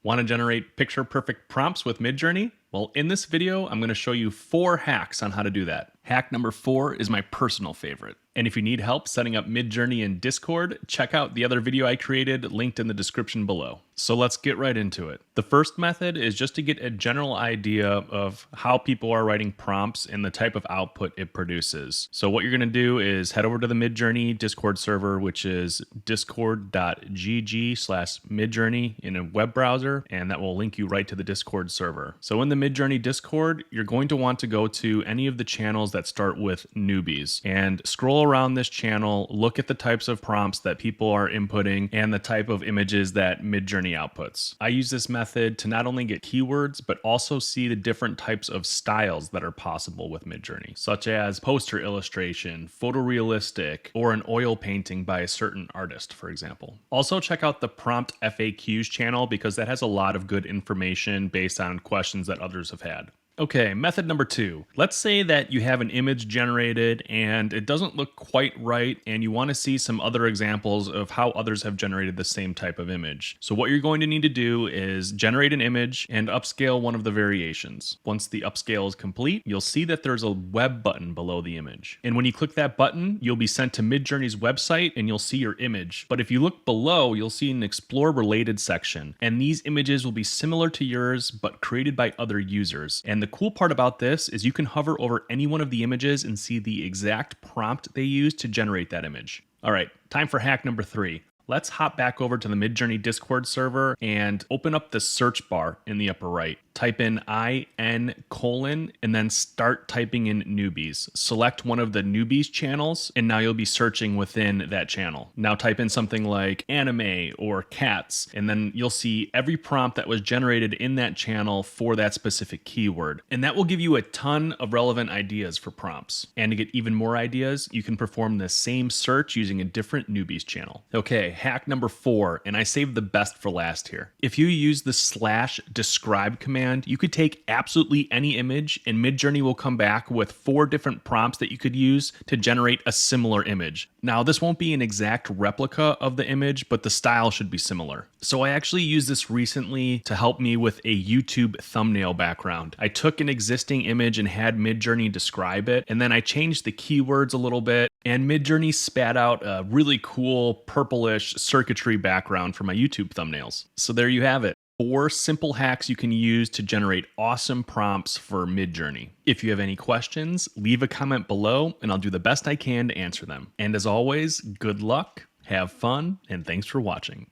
Want to generate picture-perfect prompts with Midjourney? Well, in this video, I'm going to show you 4 hacks on how to do that. Hack number 4 is my personal favorite. And if you need help setting up Midjourney in Discord, check out the other video I created linked in the description below. So let's get right into it. The first method is just to get a general idea of how people are writing prompts and the type of output it produces. So what you're going to do is head over to the Midjourney Discord server, which is discord.gg/Midjourney in a web browser, and that will link you right to the Discord server. So in the Midjourney Discord, you're going to want to go to any of the channels that start with newbies and scroll around this channel, look at the types of prompts that people are inputting and the type of images that Midjourney outputs. I use this method to not only get keywords, but also see the different types of styles that are possible with Midjourney, such as poster illustration, photorealistic, or an oil painting by a certain artist, for example. Also check out the prompt FAQs channel because that has a lot of good information based on questions that others have had. Okay, method number 2. Let's say that you have an image generated and it doesn't look quite right and you want to see some other examples of how others have generated the same type of image. So what you're going to need to do is generate an image and upscale one of the variations. Once the upscale is complete, you'll see that there's a web button below the image. And when you click that button, you'll be sent to Midjourney's website and you'll see your image. But if you look below, you'll see an Explore Related section. And these images will be similar to yours, but created by other users. And the cool part about this is you can hover over any one of the images and see the exact prompt they used to generate that image. All right, time for hack number 3. Let's hop back over to the Midjourney Discord server and open up the search bar in the upper right. Type in IN: and then start typing in newbies. Select one of the newbies channels and now you'll be searching within that channel. Now type in something like anime or cats and then you'll see every prompt that was generated in that channel for that specific keyword. And that will give you a ton of relevant ideas for prompts. And to get even more ideas, you can perform the same search using a different newbies channel. Okay, hack number 4, and I saved the best for last here. If you use the /describe command, you could take absolutely any image and Midjourney will come back with 4 different prompts that you could use to generate a similar image. Now, this won't be an exact replica of the image, but the style should be similar. So I actually used this recently to help me with a YouTube thumbnail background. I took an existing image and had Midjourney describe it, and then I changed the keywords a little bit, and Midjourney spat out a really cool purplish circuitry background for my YouTube thumbnails. So there you have it. 4 simple hacks you can use to generate awesome prompts for Midjourney. If you have any questions, leave a comment below and I'll do the best I can to answer them. And as always, good luck, have fun, and thanks for watching.